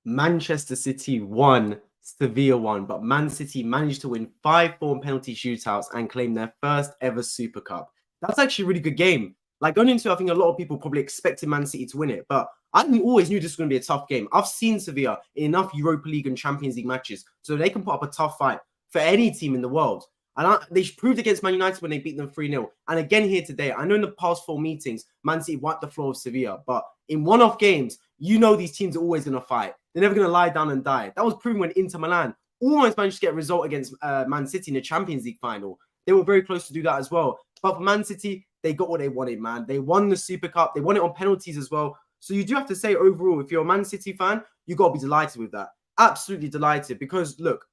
Manchester City won, Sevilla won, but Man City managed to win 5-4 in penalty shootouts and claim their first ever Super Cup. That's actually a really good game. Like going into it, I think a lot of people probably expected Man City to win it, but I always knew this was going to be a tough game. I've seen Sevilla in enough Europa League and Champions League matches, so they can put up a tough fight for any team in the world. And they proved against Man United when they beat them 3-0. And again here today, I know in the past 4 meetings, Man City wiped the floor of Sevilla, but in one-off games, you know these teams are always going to fight. They're never going to lie down and die. That was proven when Inter Milan almost managed to get a result against Man City in the Champions League final. They were very close to do that as well. But for Man City, they got what they wanted, man. They won the Super Cup. They won it on penalties as well. So you do have to say overall, if you're a Man City fan, you got to be delighted with that. Absolutely delighted because, look,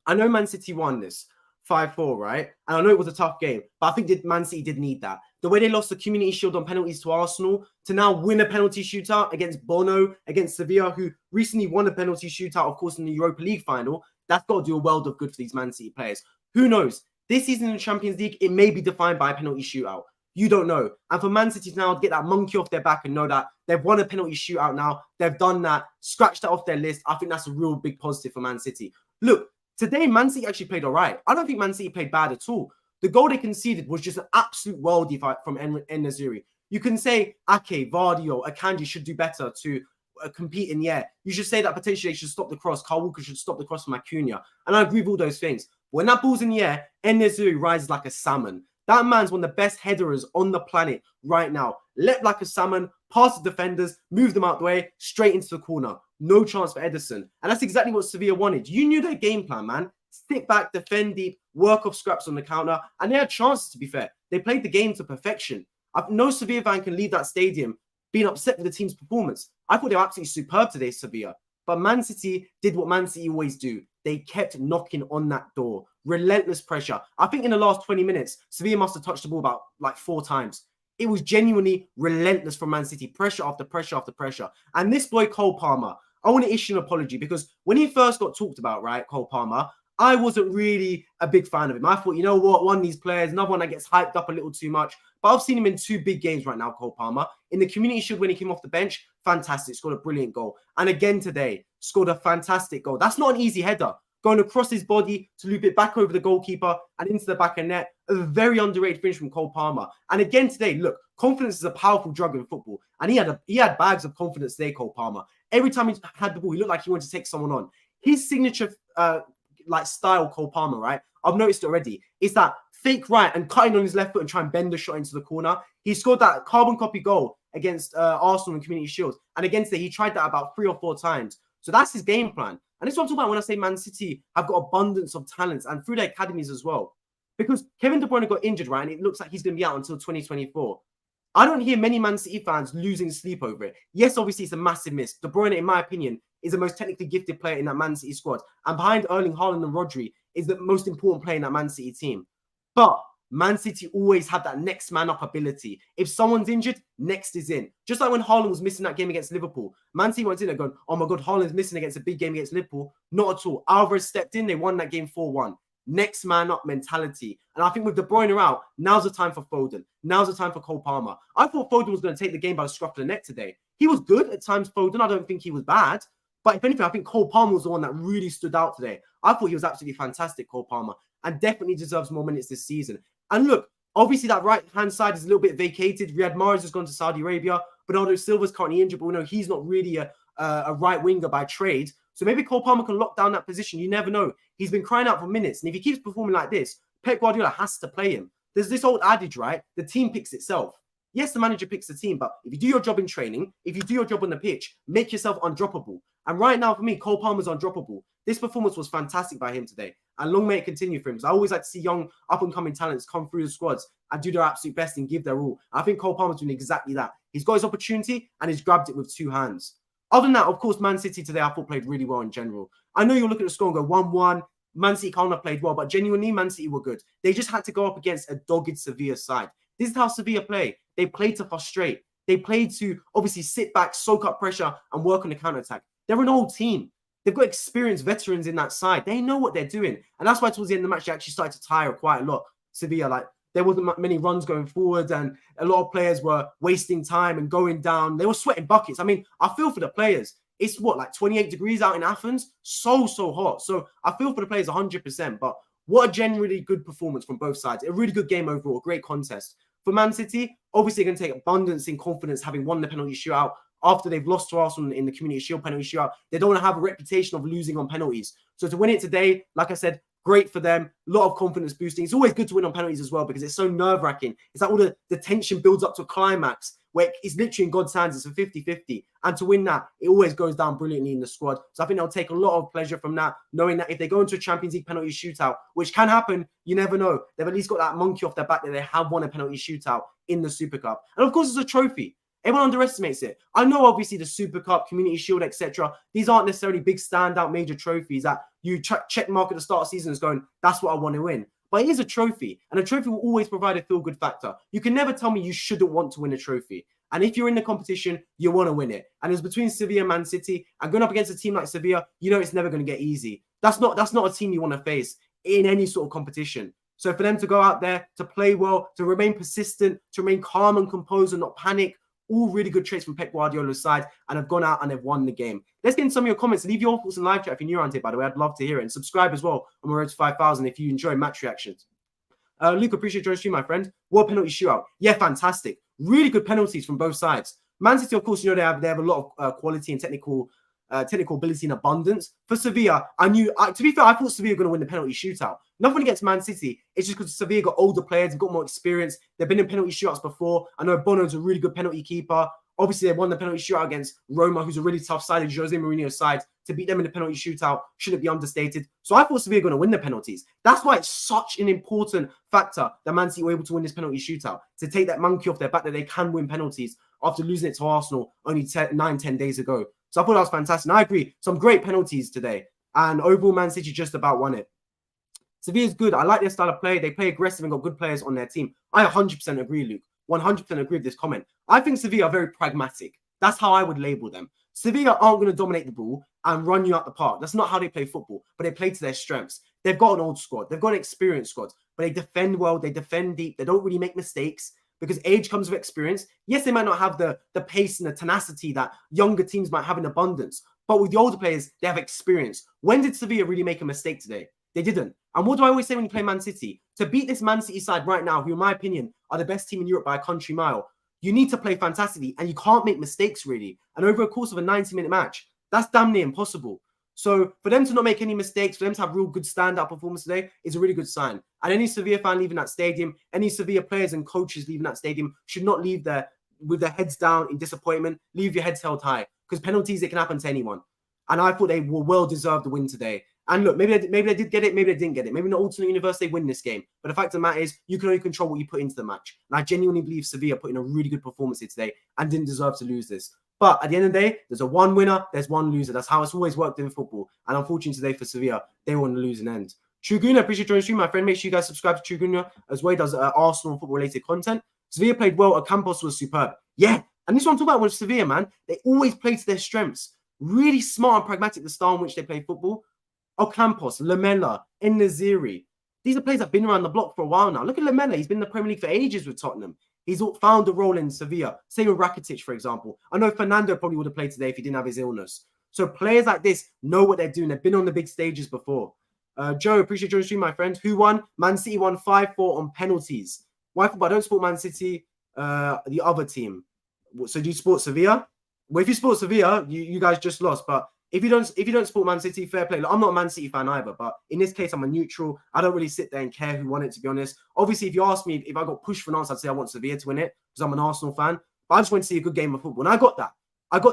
I know Man City won this 5-4, right? And I know it was a tough game, but I think Man City did need that. The way they lost the Community Shield on penalties to Arsenal, to now win a penalty shootout against Bono, against Sevilla, who recently won a penalty shootout, of course, in the Europa League final, that's got to do a world of good for these Man City players. Who knows? This season in the Champions League, it may be defined by a penalty shootout. You don't know. And for Man City now to get that monkey off their back and know that they've won a penalty shootout now, they've done that, scratched that off their list, I think that's a real big positive for Man City. Look, today, Man City actually played all right. I don't think Man City played bad at all. The goal they conceded was just an absolute worldie fight from En-Nesyri. You can say Ake, Guardiola, Akanji should do better to compete in the air. You should say that potentially they should stop the cross. Kyle Walker should stop the cross from Acuna. And I agree with all those things. When that ball's in the air, En-Nesyri rises like a salmon. That man's one of the best headers on the planet right now. Leapt like a salmon, past the defenders, moved them out the way, straight into the corner. No chance for Ederson. And that's exactly what Sevilla wanted. You knew their game plan, man. Sit back, defend deep, work off scraps on the counter. And they had chances, to be fair. They played the game to perfection. No Sevilla fan can leave that stadium being upset with the team's performance. I thought they were absolutely superb today, Sevilla. But Man City did what Man City always do. They kept knocking on that door. Relentless pressure. I think in the last 20 minutes, Sevilla must have touched the ball about like 4 times. It was genuinely relentless from Man City. Pressure after pressure after pressure. And this boy, Cole Palmer, I want to issue an apology because when he first got talked about, right, Cole Palmer, I wasn't really a big fan of him. I thought, you know what, one of these players, another one that gets hyped up a little too much. But I've seen him in 2 big games right now, Cole Palmer. In the Community Shield when he came off the bench, fantastic, scored a brilliant goal. And again today, scored a fantastic goal. That's not an easy header. Going across his body to loop it back over the goalkeeper and into the back of net. A very underrated finish from Cole Palmer. And again today, look, confidence is a powerful drug in football. And he had bags of confidence today, Cole Palmer. Every time he had the ball, he looked like he wanted to take someone on. His signature style, Cole Palmer, right? I've noticed already. It's that fake right and cutting on his left foot and try and bend the shot into the corner. He scored that carbon copy goal against Arsenal in Community Shield. And against it, he tried that about 3 or 4 times. So that's his game plan. And this is what I'm talking about when I say Man City have got abundance of talents and through their academies as well. Because Kevin De Bruyne got injured, right? And it looks like he's going to be out until 2024. I don't hear many Man City fans losing sleep over it. Yes, obviously, it's a massive miss. De Bruyne, in my opinion, is the most technically gifted player in that Man City squad. And behind Erling Haaland and Rodri is the most important player in that Man City team. But Man City always have that next man up ability. If someone's injured, next is in. Just like when Haaland was missing that game against Liverpool. Man City went in there going, oh my God, Haaland's missing against a big game against Liverpool. Not at all. Alvarez stepped in. They won that game 4-1. Next man up mentality. And I think with De Bruyne out, now's the time for Foden. Now's the time for Cole Palmer. I thought Foden was going to take the game by the scruff of the neck today. He was good at times, Foden. I don't think he was bad. But if anything, I think Cole Palmer was the one that really stood out today. I thought he was absolutely fantastic, Cole Palmer, and definitely deserves more minutes this season. And look, obviously that right-hand side is a little bit vacated. Riyad Mahrez has gone to Saudi Arabia. Bernardo Silva's currently injured, but we know he's not really a right winger by trade. So maybe Cole Palmer can lock down that position. You never know. He's been crying out for minutes. And if he keeps performing like this, Pep Guardiola has to play him. There's this old adage, right? The team picks itself. Yes, the manager picks the team, but if you do your job in training, if you do your job on the pitch, make yourself undroppable. And right now, for me, Cole Palmer's undroppable. This performance was fantastic by him today. And long may it continue for him. Because I always like to see young, up-and-coming talents come through the squads and do their absolute best and give their all. I think Cole Palmer's doing exactly that. He's got his opportunity and he's grabbed it with 2 hands. Other than that, of course, Man City today, I thought played really well in general. I know you'll look at the score and go 1-1. Man City can't have played well, but genuinely, Man City were good. They just had to go up against a dogged Sevilla side. This is how Sevilla play. They play to frustrate. They play to obviously sit back, soak up pressure, and work on the counter-attack. They're an old team. They've got experienced veterans in that side. They know what they're doing. And that's why towards the end of the match, they actually started to tire quite a lot. Sevilla, like, there wasn't many runs going forward, and a lot of players were wasting time and going down. They were sweating buckets. I mean, I feel for the players. It's what, like 28 degrees out in Athens? So hot. So I feel for the players 100%. But what a genuinely good performance from both sides. A really good game overall, a great contest. For Man City, obviously going to take abundance in confidence having won the penalty shootout after they've lost to Arsenal in the Community Shield penalty shootout. They don't want to have a reputation of losing on penalties. So to win it today, like I said, great for them. A lot of confidence boosting. It's always good to win on penalties as well because it's so nerve-wracking. It's like all the tension builds up to a climax where it's literally in God's hands. It's a 50-50. And to win that, it always goes down brilliantly in the squad. So I think they'll take a lot of pleasure from that, knowing that if they go into a Champions League penalty shootout, which can happen, you never know. They've at least got that monkey off their back that they have won a penalty shootout in the Super Cup. And of course, it's a trophy. Everyone underestimates it. I know, obviously, the Super Cup, Community Shield, etc. These aren't necessarily big standout major trophies that you check mark at the start of the season as going, that's what I want to win. But it is a trophy, and a trophy will always provide a feel-good factor. You can never tell me you shouldn't want to win a trophy. And if you're in the competition, you want to win it. And it's between Sevilla and Man City, and going up against a team like Sevilla, you know it's never going to get easy. That's not a team you want to face in any sort of competition. So for them to go out there, to play well, to remain persistent, to remain calm and composed and not panic, all really good traits from Pep Guardiola's side, and have gone out and they've won the game. Let's get into some of your comments. Leave your thoughts in live chat if you're new around here, by the way. I'd love to hear it. And subscribe as well on my road to 5,000 if you enjoy match reactions. Luke, appreciate your stream, my friend. What penalty shootout? Yeah, fantastic. Really good penalties from both sides. Man City, of course, you know they have a lot of quality and technical ability in abundance. For Sevilla, to be fair, I thought Sevilla were going to win the penalty shootout. Nothing against Man City. It's just because Sevilla got older players, they've got more experience. They've been in penalty shootouts before. I know Bono's a really good penalty keeper. Obviously, they won the penalty shootout against Roma, who's a really tough side, Jose Mourinho's side. To beat them in the penalty shootout shouldn't be understated. So I thought Sevilla were going to win the penalties. That's why it's such an important factor that Man City were able to win this penalty shootout, to take that monkey off their back that they can win penalties after losing it to Arsenal only 9-10 days ago. So I thought that was fantastic. And I agree. Some great penalties today. And overall, Man City just about won it. Sevilla's good. I like their style of play. They play aggressive and got good players on their team. I 100% agree, Luke. 100% agree with this comment. I think Sevilla are very pragmatic. That's how I would label them. Sevilla aren't going to dominate the ball and run you out the park. That's not how they play football, but they play to their strengths. They've got an old squad. They've got an experienced squad, but they defend well. They defend deep. They don't really make mistakes because age comes with experience. Yes, they might not have the pace and the tenacity that younger teams might have in abundance, but with the older players, they have experience. When did Sevilla really make a mistake today? They didn't. And what do I always say when you play Man City? To beat this Man City side right now, who in my opinion are the best team in Europe by a country mile, you need to play fantastically and you can't make mistakes really. And over a course of a 90-minute match, that's damn near impossible. So for them to not make any mistakes, for them to have real good standout performance today is a really good sign. And any Sevilla fan leaving that stadium, any Sevilla players and coaches leaving that stadium should not leave there with their heads down in disappointment. Leave your heads held high because penalties, it can happen to anyone. And I thought they were well deserved the win today. And look, maybe they did get it, maybe they didn't get it. Maybe in the alternate universe they win this game. But the fact of the matter is, you can only control what you put into the match. And I genuinely believe Sevilla put in a really good performance here today and didn't deserve to lose this. But at the end of the day, there's a one winner, there's one loser. That's how it's always worked in football. And unfortunately today for Sevilla, they were on the losing end. True Gunner, appreciate joining the stream, my friend. Make sure you guys subscribe to True Gunner as well. He does Arsenal football-related content. Sevilla played well. Ocampos was superb. Yeah, and this is what I'm talking about with Sevilla, man. They always play to their strengths. Really smart and pragmatic, the style in which they play football. Ocampos, Lamela, En-Nesyri. These are players that have been around the block for a while now. Look at Lamela. He's been in the Premier League for ages with Tottenham. He's found a role in Sevilla. Same with Rakitic, for example. I know Fernando probably would have played today if he didn't have his illness. So players like this know what they're doing. They've been on the big stages before. Joe, appreciate your stream, my friend. Who won? Man City won 5-4 on penalties. Why? But I don't support Man City, the other team. So do you support Sevilla? Well, if you support Sevilla, you guys just lost. But if you don't support Man City, fair play. Look, I'm not a Man City fan either, but in this case, I'm a neutral. I don't really sit there and care who won it, to be honest. Obviously, if you ask me if I got pushed for an answer, I'd say I want Sevilla to win it because I'm an Arsenal fan. But I just want to see a good game of football. And I got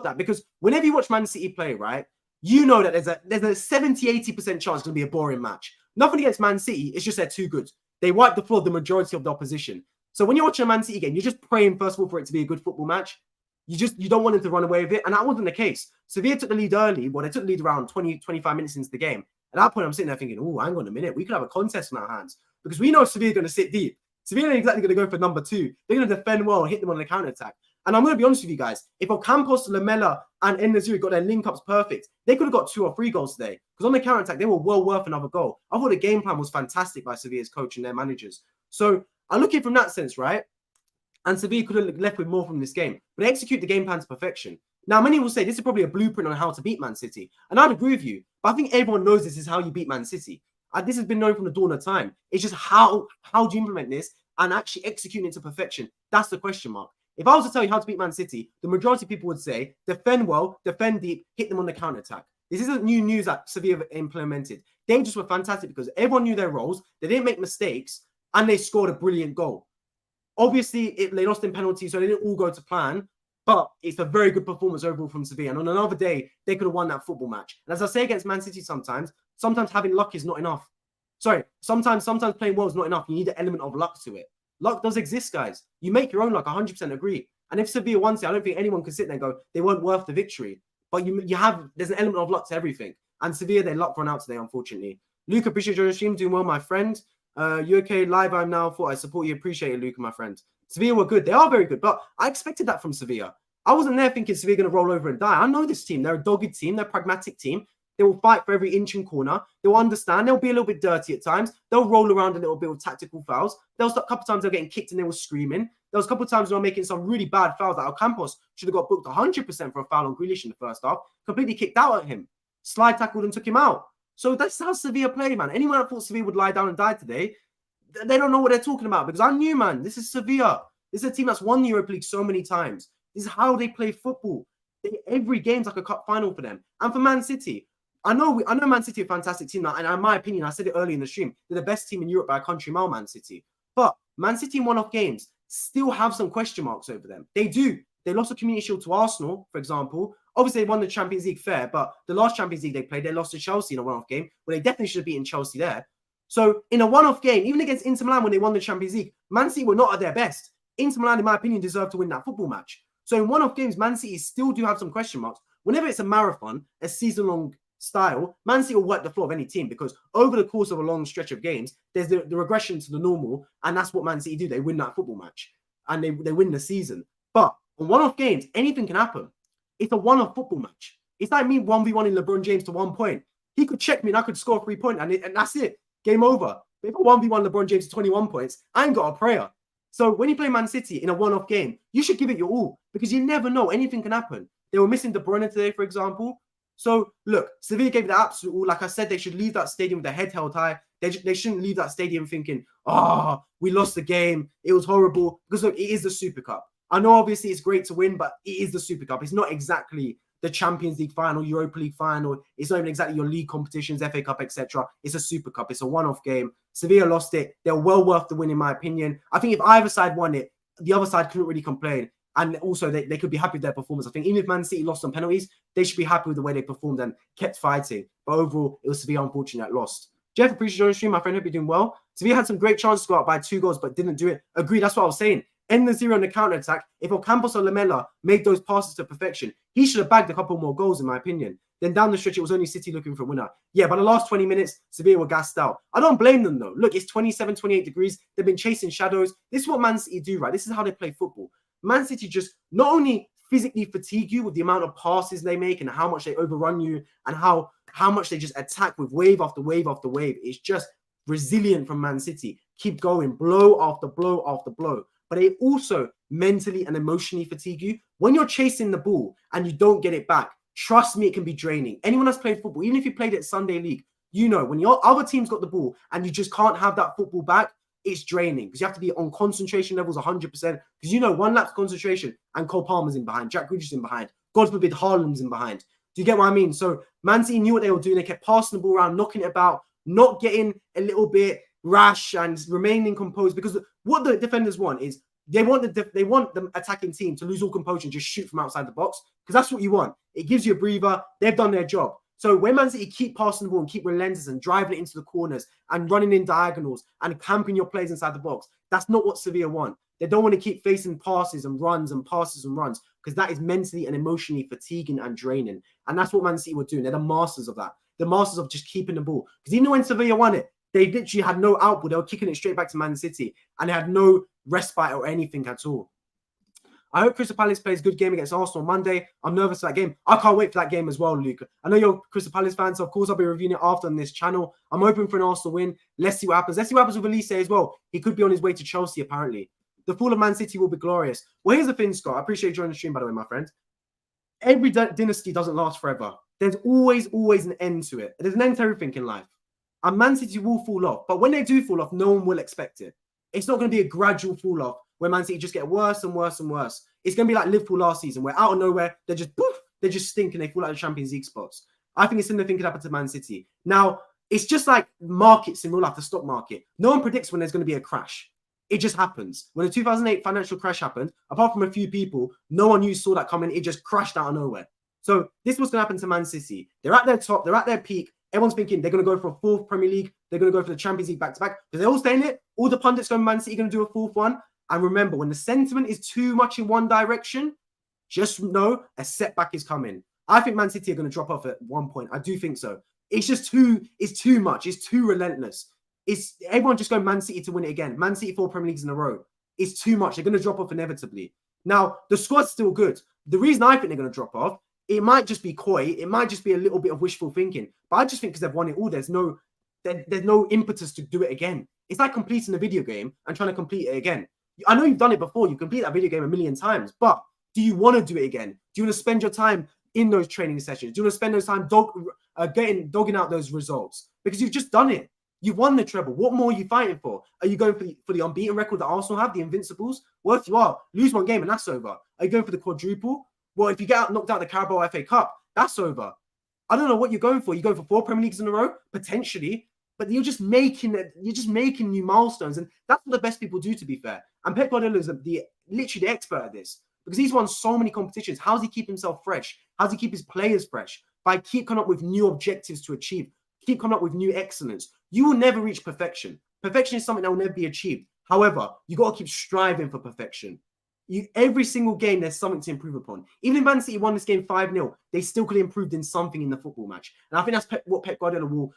that because whenever you watch Man City play, right, you know that there's a 70-80% chance it's going to be a boring match. Nothing against Man City. It's just they're too good. They wipe the floor of the majority of the opposition. So when you're watching a Man City game, you're just praying, first of all, for it to be a good football match. You don't want them to run away with it. And that wasn't the case. Sevilla took the lead early. Well, they took the lead around 20, 25 minutes into the game. At that point, I'm sitting there thinking, oh, hang on a minute. We could have a contest on our hands because we know Sevilla are going to sit deep. Sevilla ain't exactly going to go for number two. They're going to defend well and hit them on the counter-attack. And I'm going to be honest with you guys. If Ocampos, Lamela, and En-Nesyri got their link-ups perfect, they could have got 2 or 3 goals today. Because on the counter-attack, they were well worth another goal. I thought the game plan was fantastic by Sevilla's coach and their managers. So I look at it from that sense, right? And Sevilla could have left with more from this game. But they execute the game plan to perfection. Now, many will say this is probably a blueprint on how to beat Man City. And I'd agree with you. But I think everyone knows this is how you beat Man City. This has been known from the dawn of time. It's just how do you implement this and actually execute it to perfection? That's the question mark. If I was to tell you how to beat Man City, the majority of people would say defend well, defend deep, hit them on the counter-attack. This isn't new news that Sevilla implemented. They just were fantastic because everyone knew their roles, they didn't make mistakes, and they scored a brilliant goal. Obviously, they lost in penalties, so they didn't all go to plan, but it's a very good performance overall from Sevilla. And on another day, they could have won that football match. And as I say against Man City sometimes having luck is not enough. Sorry, sometimes playing well is not enough. You need an element of luck to it. Luck does exist, guys. You make your own luck, 100% agree. And if Sevilla won it, I don't think anyone can sit there and go, they weren't worth the victory. But there's an element of luck to everything. And Sevilla, their luck run out today, unfortunately. Luke, appreciate your stream. Doing well, my friend. You okay? Live, I'm now. Thought I support you. Appreciate it, Luke, my friend. Sevilla were good. They are very good. But I expected that from Sevilla. I wasn't there thinking Sevilla going to roll over and die. I know this team. They're a dogged team. They're a pragmatic team. They will fight for every inch and corner. They'll understand. They'll be a little bit dirty at times. They'll roll around a little bit with tactical fouls. There was a couple of times they were getting kicked and they were screaming. There was a couple of times they were making some really bad fouls that Ocampos should have got booked 100% for a foul on Grealish in the first half. Completely kicked out at him. Slide tackled and took him out. So that's how Sevilla play, man. Anyone that thought Sevilla would lie down and die today, they don't know what they're talking about because I knew, man, this is Sevilla. This is a team that's won the Europa League so many times. This is how they play football. Every game's like a cup final for them. And for Man City, I know Man City are a fantastic team now, and in my opinion, I said it early in the stream, they're the best team in Europe by a country mile, Man City. But Man City in one-off games still have some question marks over them. They do. They lost the Community Shield to Arsenal, for example. Obviously, they won the Champions League fair, but the last Champions League they played, they lost to Chelsea in a one-off game, where they definitely should have beaten Chelsea there. So in a one-off game, even against Inter Milan when they won the Champions League, Man City were not at their best. Inter Milan, in my opinion, deserved to win that football match. So in one-off games, Man City still do have some question marks. Whenever it's a marathon, a season-long style, Man City will work the floor of any team because over the course of a long stretch of games, there's the regression to the normal, and that's what Man City do. They win that football match, and they win the season. But on one-off games, anything can happen. It's a one-off football match. It's like me 1v1 in LeBron James to 1 point. He could check me and I could score a 3 point, and that's it. Game over. But if I 1v1 LeBron James to 21 points, I ain't got a prayer. So when you play Man City in a one-off game, you should give it your all because you never know. Anything can happen. They were missing De Bruyne today, for example. So look, Sevilla gave it the absolute all. Like I said, they should leave that stadium with their head held high. They shouldn't leave that stadium thinking, we lost the game. It was horrible. Because look, it is the Super Cup. I know obviously it's great to win, but it is the Super Cup. It's not exactly the Champions League final, Europa League final. It's not even exactly your league competitions, FA Cup, etc. It's a Super Cup. It's a one-off game. Sevilla lost it. They're well worth the win, in my opinion. I think if either side won it, the other side couldn't really complain. And also, they could be happy with their performance. I think even if Man City lost on penalties, they should be happy with the way they performed and kept fighting. But overall, it was Sevilla unfortunate that lost. Jeff, appreciate your stream, my friend. Hope you're doing well. Sevilla had some great chances to go out by 2 goals, but didn't do it. Agree, that's what I was saying. En-Nesyri on the counter-attack. If Ocampos or Lamela made those passes to perfection, he should have bagged a couple more goals, in my opinion. Then down the stretch, it was only City looking for a winner. Yeah, by the last 20 minutes, Sevilla were gassed out. I don't blame them, though. Look, it's 27, 28 degrees. They've been chasing shadows. This is what Man City do, right? This is how they play football. Man City just not only physically fatigue you with the amount of passes they make and how much they overrun you and how much they just attack with wave after wave after wave. It's just resilient from Man City. Keep going, blow after blow after blow. But they also mentally and emotionally fatigue you. When you're chasing the ball and you don't get it back, trust me, it can be draining. Anyone that's played football, even if you played it Sunday League, you know when your other team's got the ball and you just can't have that football back, it's draining because you have to be on concentration levels 100% because you know one lapse concentration and Cole Palmer's in behind, Jack Grealish is in behind, God forbid Haaland's in behind. Do you get what I mean? So Man City knew what they were doing. They kept passing the ball around, knocking it about, not getting a little bit rash and remaining composed because what the defenders want is they want the attacking team to lose all composure and just shoot from outside the box because that's what you want. It gives you a breather. They've done their job. So when Man City keep passing the ball and keep relentless and driving it into the corners and running in diagonals and camping your players inside the box, that's not what Sevilla want. They don't want to keep facing passes and runs and passes and runs because that is mentally and emotionally fatiguing and draining. And that's what Man City were doing. They're the masters of that. The masters of just keeping the ball. Because even when Sevilla won it, they literally had no output. They were kicking it straight back to Man City and they had no respite or anything at all. I hope Crystal Palace plays a good game against Arsenal on Monday. I'm nervous for that game. I can't wait for that game as well, Luke. I know you're a Crystal Palace fan, so of course I'll be reviewing it after on this channel. I'm hoping for an Arsenal win. Let's see what happens. Let's see what happens with Elise as well. He could be on his way to Chelsea, apparently. The fall of Man City will be glorious. Well, here's the thing, Scott. I appreciate you joining the stream, by the way, my friend. every dynasty doesn't last forever. There's always an end to it. There's an end to everything in life. And Man City will fall off. But when they do fall off, no one will expect it. It's not going to be a gradual fall off where Man City just get worse and worse and worse. It's going to be like Liverpool last season, where out of nowhere, they just stink and they fall out of the Champions League spots. I think it's similar thing could happen to Man City. Now, it's just like markets in real life, the stock market. No one predicts when there's going to be a crash. It just happens. When the 2008 financial crash happened, apart from a few people, no one saw that coming. It just crashed out of nowhere. So this was going to happen to Man City. They're at their top. They're at their peak. Everyone's thinking they're going to go for a fourth Premier League. They're going to go for the Champions League back-to-back. Because they're all saying it. All the pundits going, Man City going to do a fourth one. And remember, when the sentiment is too much in one direction, just know a setback is coming. I think Man City are going to drop off at one point. I do think so. It's just too much. It's too relentless. It's everyone just going Man City to win it again. Man City 4 Premier Leagues in a row. It's too much. They're going to drop off inevitably. Now, the squad's still good. The reason I think they're going to drop off, it might just be coy. It might just be a little bit of wishful thinking. But I just think because they've won it all, there's no impetus to do it again. It's like completing a video game and trying to complete it again. I know you've done it before. You complete that video game a million times. But do you want to do it again? Do you want to spend your time in those training sessions? Do you want to spend those time dogging out those results? Because you've just done it. You won the treble. What more are you fighting for? Are you going for the unbeaten record that Arsenal have, the Invincibles? Well, if you are, lose one game and that's over. Are you going for the quadruple? Well, if you get knocked out the Carabao FA Cup, that's over. I don't know what you're going for. You're going for 4 Premier Leagues in a row? Potentially. But you're just making new milestones. And that's what the best people do, to be fair. And Pep Guardiola is literally the expert at this. Because he's won so many competitions. How does he keep himself fresh? How does he keep his players fresh? By keep coming up with new objectives to achieve. Keep coming up with new excellence. You will never reach perfection. Perfection is something that will never be achieved. However, you got to keep striving for perfection. Every single game, there's something to improve upon. Even if Man City won this game 5-0, they still could have improved in something in the football match. And I think that's what Pep Guardiola will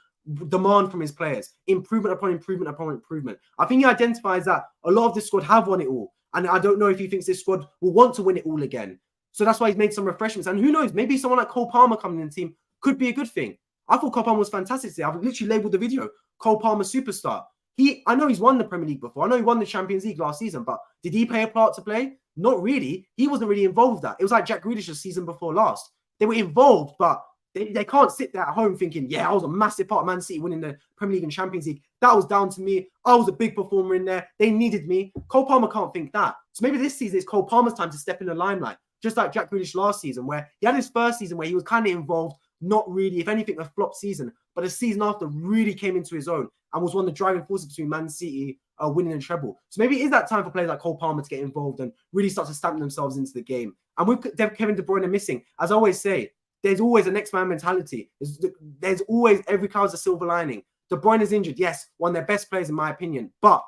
demand from his players. Improvement upon improvement upon improvement. I think he identifies that a lot of this squad have won it all. And I don't know if he thinks this squad will want to win it all again. So that's why he's made some refreshments. And who knows, maybe someone like Cole Palmer coming in the team could be a good thing. I thought Cole Palmer was fantastic today. I've literally labelled the video Cole Palmer superstar. I know he's won the Premier League before. I know he won the Champions League last season, but did he play a part to play? Not really. He wasn't really involved with that. It was like Jack Grealish's season before last. They were involved, but they can't sit there at home thinking, yeah, I was a massive part of Man City winning the Premier League and Champions League. That was down to me. I was a big performer in there. They needed me. Cole Palmer can't think that. So maybe this season it's Cole Palmer's time to step in the limelight, just like Jack Grealish last season, where he had his first season where he was kind of involved, not really, if anything, a flop season. But the season after really came into his own and was one of the driving forces between Man City winning and treble. So maybe it is that time for players like Cole Palmer to get involved and really start to stamp themselves into the game. And with Kevin De Bruyne missing, as I always say, there's always a next man mentality. There's always every cloud's a silver lining. De Bruyne is injured, yes, one of their best players in my opinion, but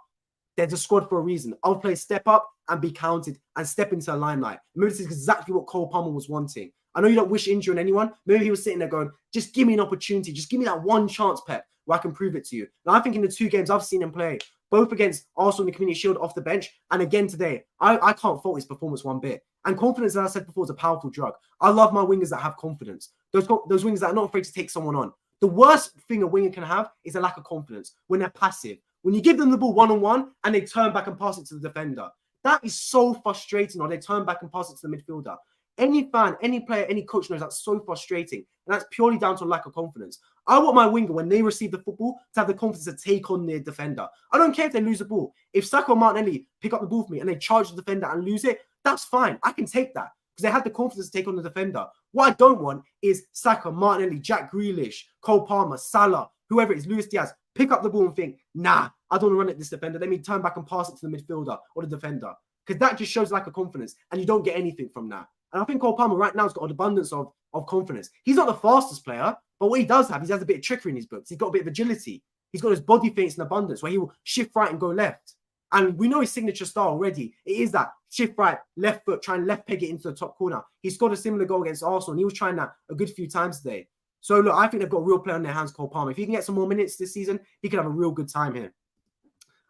there's a squad for a reason. I'll play step up and be counted and step into a limelight. Maybe this is exactly what Cole Palmer was wanting. I know you don't wish injury on anyone. Maybe he was sitting there going, just give me an opportunity. Just give me that one chance, Pep, where I can prove it to you. And I think in the 2 games I've seen him play, both against Arsenal in the Community Shield off the bench, and again today, I can't fault his performance one bit. And confidence, as I said before, is a powerful drug. I love my wingers that have confidence. Those wingers that are not afraid to take someone on. The worst thing a winger can have is a lack of confidence when they're passive. When you give them the ball one-on-one and they turn back and pass it to the defender. That is so frustrating, or they turn back and pass it to the midfielder. Any fan, any player, any coach knows that's so frustrating. And that's purely down to a lack of confidence. I want my winger, when they receive the football, to have the confidence to take on their defender. I don't care if they lose the ball. If Saka or Martinelli pick up the ball for me and they charge the defender and lose it, that's fine. I can take that because they have the confidence to take on the defender. What I don't want is Saka, Martinelli, Jack Grealish, Cole Palmer, Salah, whoever it is, Luis Diaz, pick up the ball and think, nah, I don't want to run at this defender. Let me turn back and pass it to the midfielder or the defender. Because that just shows lack of confidence and you don't get anything from that. And I think Cole Palmer right now has got an abundance of confidence. He's not the fastest player, but what he does have, he has a bit of trickery in his books. He's got a bit of agility. He's got his body feints in abundance where he will shift right and go left. And we know his signature style already. It is that shift right, left foot, try and left peg it into the top corner. He scored a similar goal against Arsenal, and he was trying that a good few times today. So, look, I think they've got a real player on their hands, Cole Palmer. If he can get some more minutes this season, he could have a real good time here.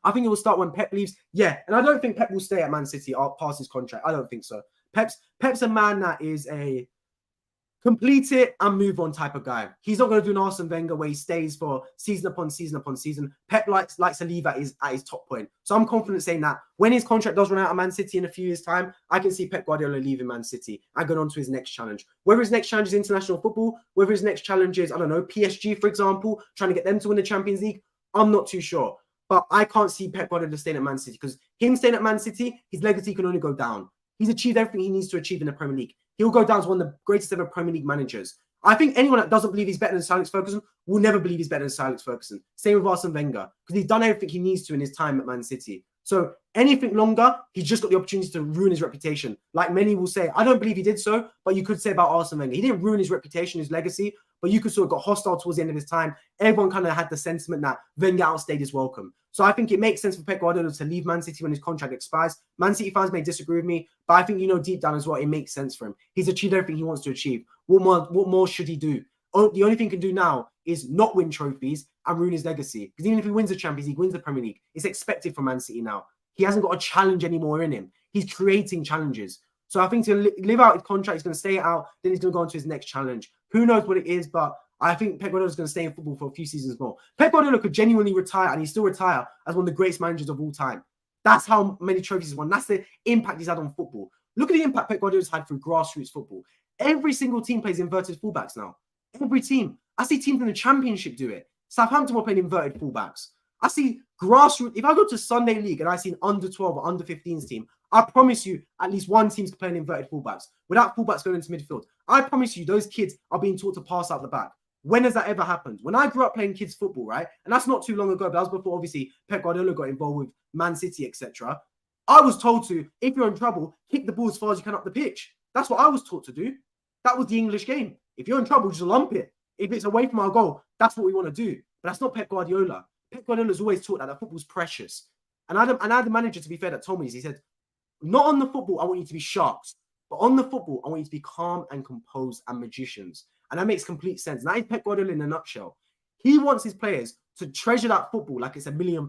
I think it will start when Pep leaves. Yeah, and I don't think Pep will stay at Man City past his contract. I don't think so. Pep's a man that is complete it and move on type of guy. He's not going to do an Arsene Wenger where he stays for season upon season upon season. Pep likes to leave at his top point. So I'm confident saying that when his contract does run out of Man City in a few years' time, I can see Pep Guardiola leaving Man City and going on to his next challenge. Whether his next challenge is international football, whether his next challenge is, I don't know, PSG, for example, trying to get them to win the Champions League, I'm not too sure. But I can't see Pep Guardiola staying at Man City because him staying at Man City, his legacy can only go down. He's achieved everything he needs to achieve in the Premier League. He'll go down as one of the greatest ever Premier League managers. I think anyone that doesn't believe he's better than Sir Alex Ferguson will never believe he's better than Sir Alex Ferguson. Same with Arsene Wenger, because he's done everything he needs to in his time at Man City. So anything longer, he's just got the opportunity to ruin his reputation. Like many will say, I don't believe he did so, but you could say about Arsene Wenger. He didn't ruin his reputation, his legacy, but you could sort of got hostile towards the end of his time. Everyone kind of had the sentiment that Wenger outstayed his welcome. So I think it makes sense for Pep Guardiola to leave Man City when his contract expires. Man City fans may disagree with me, but I think, deep down as well, it makes sense for him. He's achieved everything he wants to achieve. What more should he do? The only thing he can do now is not win trophies and ruin his legacy. Because even if he wins the Champions League, wins the Premier League, it's expected from Man City now. He hasn't got a challenge anymore in him. He's creating challenges. So I think to live out his contract, he's going to stay out. Then he's going to go on to his next challenge. Who knows what it is, but I think Pep Guardiola is going to stay in football for a few seasons more. Pep Guardiola could genuinely retire, and he still retire as one of the greatest managers of all time. That's how many trophies he's won. That's the impact he's had on football. Look at the impact Pep Guardiola's had through grassroots football. Every single team plays inverted fullbacks now. Every team. I see teams in the Championship do it. Southampton were playing inverted fullbacks. I see grassroots. If I go to Sunday League and I see an under 12 or under 15s team, I promise you at least one team's playing inverted fullbacks without fullbacks going into midfield. I promise you those kids are being taught to pass out the back. When has that ever happened? When I grew up playing kids football, right? And that's not too long ago, but that was before obviously Pep Guardiola got involved with Man City, etc. I was told to, if you're in trouble, kick the ball as far as you can up the pitch. That's what I was taught to do. That was the English game. If you're in trouble, just lump it. If it's away from our goal, that's what we want to do. But that's not Pep Guardiola. Pep Guardiola's always taught that football's precious. And I had the manager, to be fair, that told me this. He said, not on the football, I want you to be sharks. But on the football, I want you to be calm and composed and magicians. And that makes complete sense. And that is Pep Guardiola in a nutshell. He wants his players to treasure that football like it's £1 million,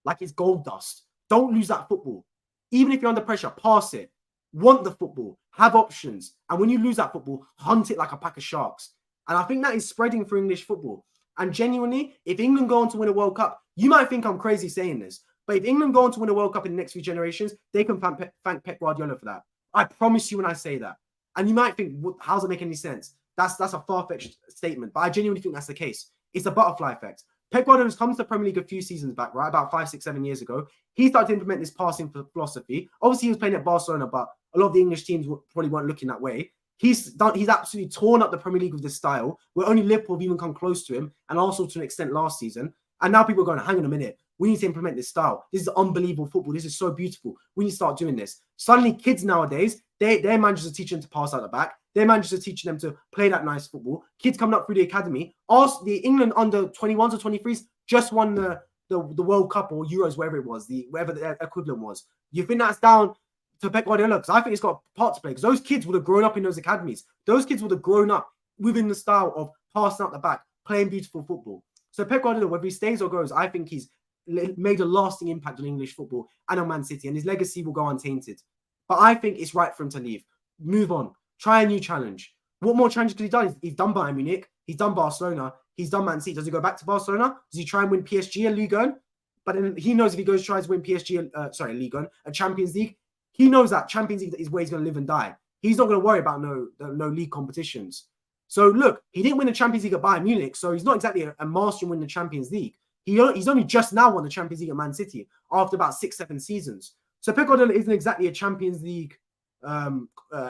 like it's gold dust. Don't lose that football. Even if you're under pressure, pass it. Want the football. Have options. And when you lose that football, hunt it like a pack of sharks. And I think that is spreading for English football. And genuinely, if England go on to win a World Cup, you might think I'm crazy saying this, but if England go on to win a World Cup in the next few generations, they can thank Pep Guardiola for that. I promise you when I say that. And you might think, how does it make any sense? That's a far-fetched statement, but I genuinely think that's the case. It's a butterfly effect. Pep Guardiola's come to the Premier League a few seasons back, right? About 5, 6, 7 years ago. He started to implement this passing philosophy. Obviously, he was playing at Barcelona, but a lot of the English teams probably weren't looking that way. He's absolutely torn up the Premier League with this style, where only Liverpool have even come close to him, and also to an extent last season. And now people are going, hang on a minute, we need to implement this style. This is unbelievable football. This is so beautiful. We need to start doing this. Suddenly, kids nowadays, their managers are teaching them to pass out the back. Their managers are teaching them to play that nice football. Kids coming up through the academy. The England under 21s or 23s just won the World Cup or Euros, wherever it was, whatever the equivalent was. You think that's down to Pep Guardiola? Because I think it's got a part to play. Because those kids would have grown up in those academies. Those kids would have grown up within the style of passing out the back, playing beautiful football. So Pep Guardiola, whether he stays or goes, I think he's made a lasting impact on English football and on Man City, and his legacy will go untainted. But I think it's right for him to leave. Move on. Try a new challenge. What more challenges could he done? He's done Bayern Munich. He's done Barcelona. He's done Man City. Does he go back to Barcelona? Does he try and win PSG and Ligue 1? But then he knows if he goes tries to win PSG, Ligue 1, a Champions League, he knows that Champions League is where he's going to live and die. He's not going to worry about no league competitions. So look, he didn't win the Champions League at Bayern Munich, so he's not exactly a master in winning the Champions League. He's only just now won the Champions League at Man City after about 6, 7 seasons. So Pep Guardiola isn't exactly a Champions League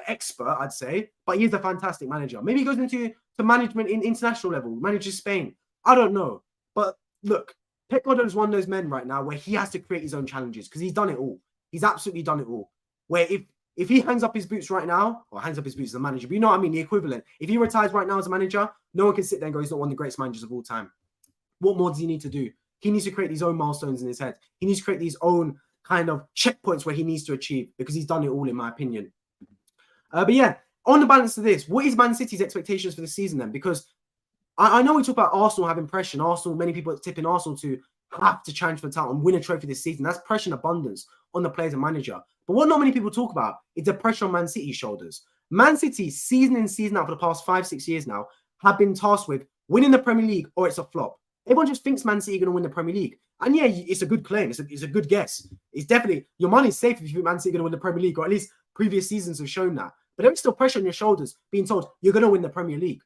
expert, I'd say, but he is a fantastic manager. Maybe he goes into management in international level, manages Spain. I don't know. But look, Pep Guardiola is one of those men right now where he has to create his own challenges because he's done it all. He's absolutely done it all. Where if he hangs up his boots right now, or hangs up his boots as a manager, but you know what I mean, the equivalent. If he retires right now as a manager, no one can sit there and go, he's not one of the greatest managers of all time. What more does he need to do? He needs to create these own milestones in his head. He needs to create these own kind of checkpoints where he needs to achieve because he's done it all, in my opinion. But yeah, on the balance of this, what is Man City's expectations for the season then? Because I know we talk about Arsenal having pressure. Arsenal, many people are tipping Arsenal to have to challenge for the title and win a trophy this season. That's pressure in abundance on the players and manager. But what not many people talk about is the pressure on Man City's shoulders. Man City, season in, season out for the past 5-6 years now, have been tasked with winning the Premier League or it's a flop. Everyone just thinks Man City are going to win the Premier League. And yeah, it's a good claim. It's a good guess. It's definitely, your money's safe if you think Man City are going to win the Premier League, or at least previous seasons have shown that. But there is still pressure on your shoulders being told you're going to win the Premier League.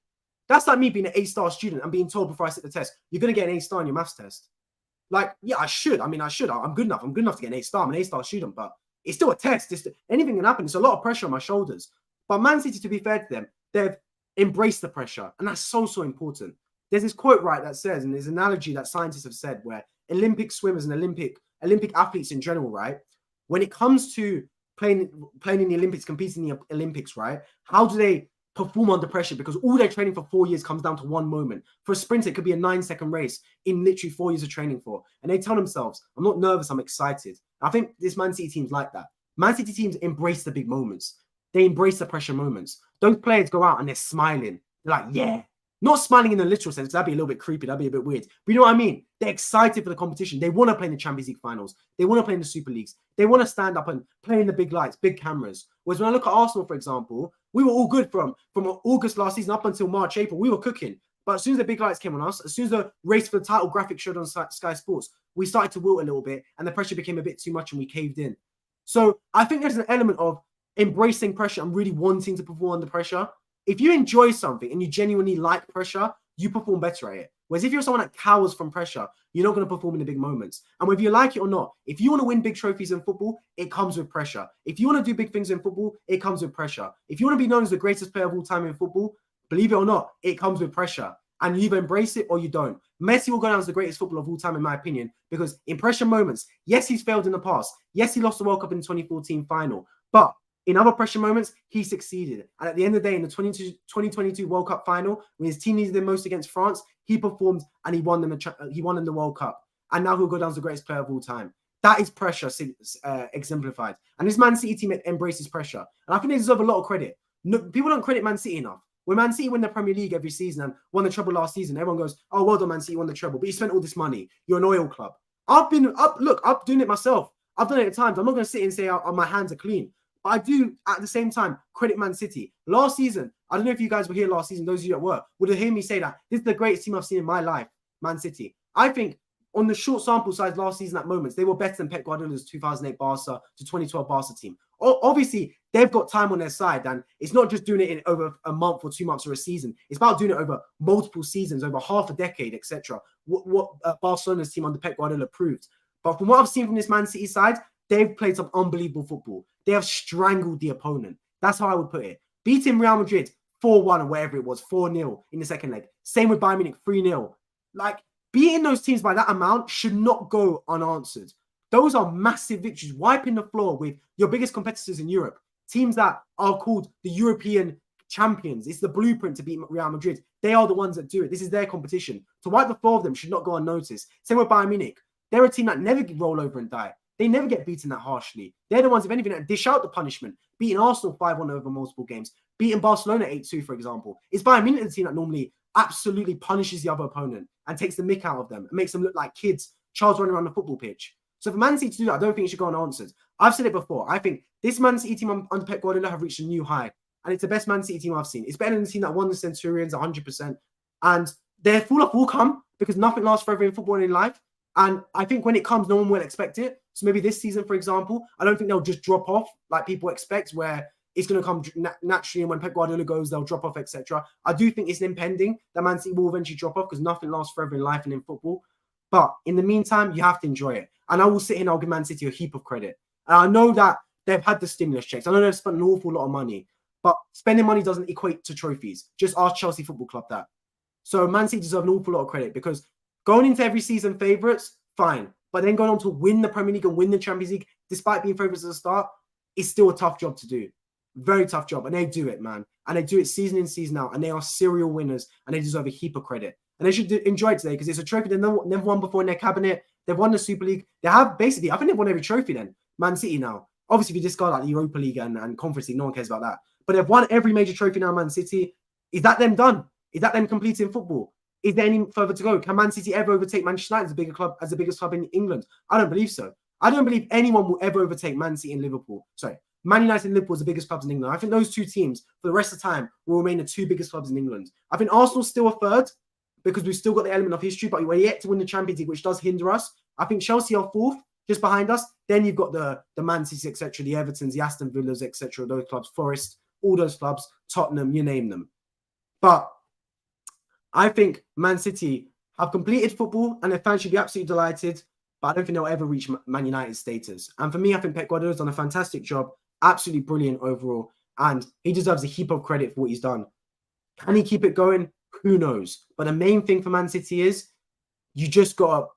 That's like me being an A-star student and being told before I sit the test, you're going to get an A-star in your maths test. Like, yeah, I should. I mean, I should. I'm good enough. I'm good enough to get an A-star. I'm an A-star student, but it's still a test. Anything can happen. It's a lot of pressure on my shoulders. But Man City, to be fair to them, they've embraced the pressure. And that's so, so important. There's this quote, right, that says, and there's an analogy that scientists have said, where Olympic swimmers and Olympic athletes in general, right, when it comes to playing in the Olympics, competing in the Olympics, right, how do they perform under pressure? Because all their training for 4 years comes down to one moment. For a sprinter, it could be a 9-second race in literally 4 years of training for. And they tell themselves, I'm not nervous, I'm excited. I think this Man City team's like that. Man City teams embrace the big moments. They embrace the pressure moments. Those players go out and they're smiling. They're like, yeah. Not smiling in the literal sense, that'd be a little bit creepy, that'd be a bit weird. But you know what I mean? They're excited for the competition. They want to play in the Champions League finals. They want to play in the Super Leagues. They want to stand up and play in the big lights, big cameras. Whereas when I look at Arsenal, for example, we were all good from August last season up until March, April. We were cooking. But as soon as the big lights came on us, as soon as the race for the title graphic showed on Sky Sports, we started to wilt a little bit and the pressure became a bit too much and we caved in. So I think there's an element of embracing pressure and really wanting to perform under pressure. If you enjoy something and you genuinely like pressure, you perform better at it. Whereas if you're someone that cowers from pressure, you're not going to perform in the big moments. And whether you like it or not, if you want to win big trophies in football, it comes with pressure. If you want to do big things in football, it comes with pressure. If you want to be known as the greatest player of all time in football, believe it or not, it comes with pressure. And you either embrace it or you don't. Messi will go down as the greatest footballer of all time, in my opinion, because in pressure moments, yes, he's failed in the past. Yes, he lost the World Cup in the 2014 final. But in other pressure moments, he succeeded. And at the end of the day, in the 2022 World Cup final, when his team needed him most against France, he performed and he won them the World Cup. And now he'll go down as the greatest player of all time. That is pressure exemplified. And this Man City team embraces pressure. And I think they deserve a lot of credit. No, people don't credit Man City enough. When Man City win the Premier League every season and won the treble last season, everyone goes, oh, well done, Man City won the treble. But you spent all this money. You're an oil club. I'm doing it myself. I've done it at times. I'm not going to sit and say, oh, my hands are clean. But I do, at the same time, credit Man City. Last season, I don't know if you guys were here last season, those of you that were, would have heard me say that this is the greatest team I've seen in my life, Man City. I think on the short sample size last season at moments, they were better than Pep Guardiola's 2008 Barca to 2012 Barca team. Obviously, they've got time on their side, and it's not just doing it in over a month or 2 months or a season. It's about doing it over multiple seasons, over half a decade, etc. What Barcelona's team under Pep Guardiola proved. But from what I've seen from this Man City side, they've played some unbelievable football. They have strangled the opponent. That's how I would put it. Beating Real Madrid 4-1 or whatever it was, 4-0 in the second leg. Same with Bayern Munich, 3-0. Like, beating those teams by that amount should not go unanswered. Those are massive victories, wiping the floor with your biggest competitors in Europe. Teams that are called the European champions. It's the blueprint to beat Real Madrid. They are the ones that do it. This is their competition. To wipe the floor of them should not go unnoticed. Same with Bayern Munich. They're a team that never roll over and die. They never get beaten that harshly. They're the ones, if anything, that dish out the punishment. Beating Arsenal 5-1 over multiple games. Beating Barcelona 8-2, for example. It's Bayern Munich, the team that normally absolutely punishes the other opponent and takes the mick out of them and makes them look like kids, childs running around the football pitch. So for Man City to do that, I don't think it should go unanswered. I've said it before. I think this Man City team under Pep Guardiola have reached a new high. And it's the best Man City team I've seen. It's better than the team that won the Centurions 100%. And their fall-off will come because nothing lasts forever in football and in life. And I think when it comes, no one will expect it. So maybe this season, for example, I don't think they'll just drop off like people expect, where it's going to come naturally. And when Pep Guardiola goes, they'll drop off, etc. I do think it's impending that Man City will eventually drop off because nothing lasts forever in life and in football. But in the meantime, you have to enjoy it. And I will sit here and I'll give Man City a heap of credit. And I know that they've had the stimulus checks. I know they've spent an awful lot of money. But spending money doesn't equate to trophies. Just ask Chelsea Football Club that. So Man City deserve an awful lot of credit because going into every season favourites, fine. But then going on to win the Premier League and win the Champions League, despite being favourites at the start, is still a tough job to do. Very tough job. And they do it, man. And they do it season in, season out. And they are serial winners. And they deserve a heap of credit. And they should enjoy it today because it's a trophy they've never won before in their cabinet. They've won the Super League. They have basically, I think they've won every trophy then. Man City now. Obviously, if you discard like the Europa League and Conference League, no one cares about that. But they've won every major trophy now, Man City. Is that them done? Is that them completing football? Is there any further to go? Can Man City ever overtake Manchester United as the biggest club in England? I don't believe so. I don't believe anyone will ever overtake Man City and Liverpool. Sorry, Man United and Liverpool are the biggest clubs in England. I think those two teams, for the rest of the time, will remain the two biggest clubs in England. I think Arsenal's still a third because we've still got the element of history, but we're yet to win the Champions League, which does hinder us. I think Chelsea are fourth, just behind us. Then you've got the Man City, etc., the Evertons, the Aston Villas, etc., those clubs, Forest, all those clubs, Tottenham, you name them. But I think Man City have completed football and their fans should be absolutely delighted, but I don't think they'll ever reach Man United's status. And for me, I think Pep Guardiola's done a fantastic job, absolutely brilliant overall, and he deserves a heap of credit for what he's done. Can he keep it going? Who knows? But the main thing for Man City is you just got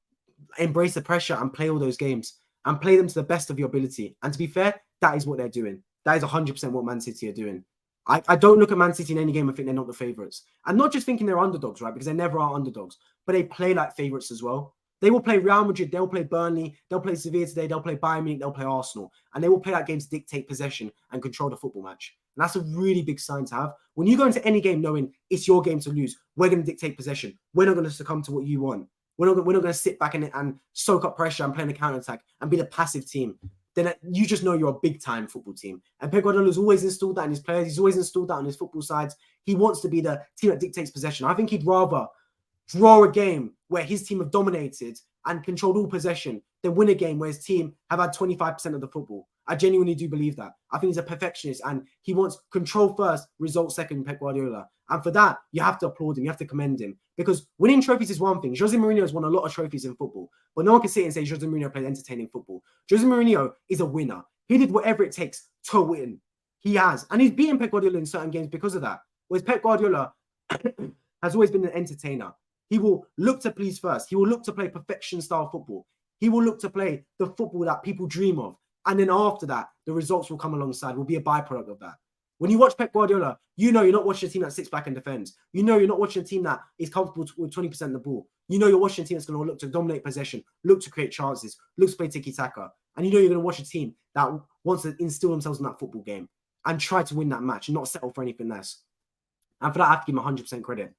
to embrace the pressure and play all those games and play them to the best of your ability. And to be fair, that is what they're doing. That is 100% what Man City are doing. I don't look at Man City in any game and think they're not the favourites. And not just thinking they're underdogs, right? Because they never are underdogs. But they play like favourites as well. They will play Real Madrid, they'll play Burnley, they'll play Sevilla today, they'll play Bayern Munich, they'll play Arsenal. And they will play like games to dictate possession and control the football match. And that's a really big sign to have. When you go into any game knowing it's your game to lose, we're going to dictate possession. We're not going to succumb to what you want. We're not going to sit back and soak up pressure and play in a counter-attack and be the passive team. Then you just know you're a big-time football team. And Pep Guardiola's always installed that in his players. He's always installed that on his football sides. He wants to be the team that dictates possession. I think he'd rather draw a game where his team have dominated and controlled all possession than win a game where his team have had 25% of the football. I genuinely do believe that. I think he's a perfectionist and he wants control first, result second, Pep Guardiola. And for that, you have to applaud him. You have to commend him. Because winning trophies is one thing. Jose Mourinho has won a lot of trophies in football. But no one can sit and say Jose Mourinho played entertaining football. Jose Mourinho is a winner. He did whatever it takes to win. He has. And he's beaten Pep Guardiola in certain games because of that. Whereas Pep Guardiola has always been an entertainer. He will look to please first. He will look to play perfection-style football. He will look to play the football that people dream of. And then after that, the results will come alongside, will be a byproduct of that. When you watch Pep Guardiola, you know you're not watching a team that sits back and defends. You know you're not watching a team that is comfortable with 20% of the ball. You know you're watching a team that's going to look to dominate possession, look to create chances, look to play tiki-taka. And you know you're going to watch a team that wants to instill themselves in that football game and try to win that match and not settle for anything less. And for that, I have to give him 100% credit.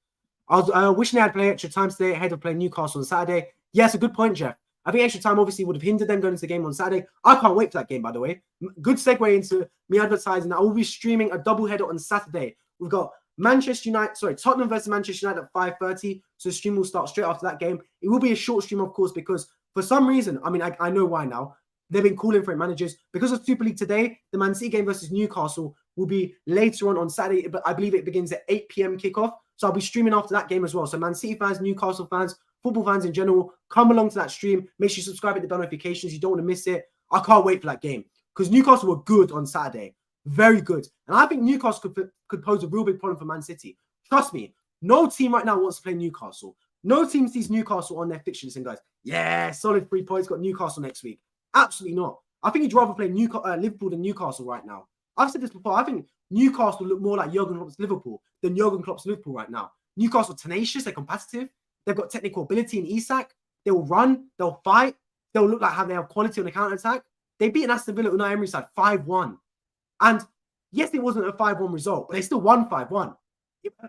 I was wishing they had played extra time today ahead of playing Newcastle on Saturday. Yes, a good point, Jeff. I think extra time obviously would have hindered them going into the game on Saturday. I can't wait for that game, by the way. Good segue into me advertising that I will be streaming a doubleheader on Saturday. We've got Tottenham versus Manchester United at 5:30. So the stream will start straight after that game. It will be a short stream, of course, because for some reason, I know why now. They've been calling for it, managers. Because of Super League today, the Man City game versus Newcastle will be later on Saturday, but I believe it begins at 8 p.m. kickoff. So I'll be streaming after that game as well. So Man City fans, Newcastle fans, football fans in general, come along to that stream. Make sure you subscribe and hit the bell notifications. You don't want to miss it. I can't wait for that game because Newcastle were good on Saturday. Very good. And I think Newcastle could pose a real big problem for Man City. Trust me, no team right now wants to play Newcastle. No team sees Newcastle on their fixture list and goes, yeah, solid 3 points, got Newcastle next week. Absolutely not. I think you'd rather play Liverpool than Newcastle right now. I've said this before. I think Newcastle look more like Jurgen Klopp's Liverpool than Jurgen Klopp's Liverpool right now. Newcastle tenacious, they're competitive, they've got technical ability in Isak, they'll run, they'll fight, they'll look like how they have quality on the counter-attack. They beat an Aston Villa Unai Emery side 5-1. And yes, it wasn't a 5-1 result, but they still won 5-1.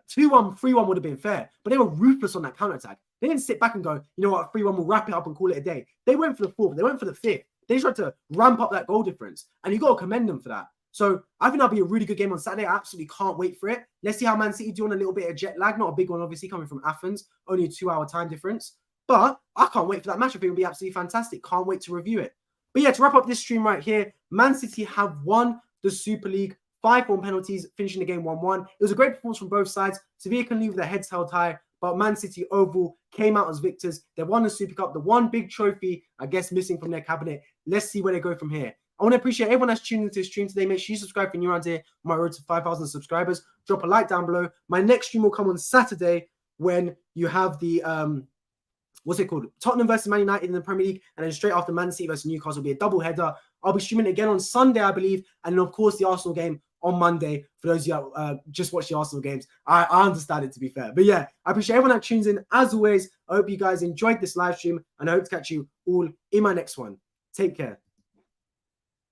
2-1, 3-1 would have been fair, but they were ruthless on that counter-attack. They didn't sit back and go, you know what, 3-1, we'll wrap it up and call it a day. They went for the fourth, they went for the fifth. They tried to ramp up that goal difference, and you've got to commend them for that. So I think that'll be a really good game on Saturday. I absolutely can't wait for it. Let's see how Man City do on a little bit of jet lag. Not a big one, obviously, coming from Athens. Only a 2-hour time difference. But I can't wait for that match. I think it'll be absolutely fantastic. Can't wait to review it. But yeah, to wrap up this stream right here, Man City have won the Super League. 5-1 penalties, finishing the game 1-1. It was a great performance from both sides. Sevilla can leave with their heads held high, but Man City overall came out as victors. They won the Super Cup, the one big trophy, I guess, missing from their cabinet. Let's see where they go from here. I want to appreciate everyone that's tuned into the stream today. Make sure you subscribe if you're new around here on my road to 5,000 subscribers. Drop a like down below. My next stream will come on Saturday when you have the, Tottenham versus Man United in the Premier League. And then straight after Man City versus Newcastle will be a double header. I'll be streaming again on Sunday, I believe. And then, of course, the Arsenal game on Monday. For those of you that just watch the Arsenal games, I understand it, to be fair. But yeah, I appreciate everyone that tunes in. As always, I hope you guys enjoyed this live stream. And I hope to catch you all in my next one. Take care.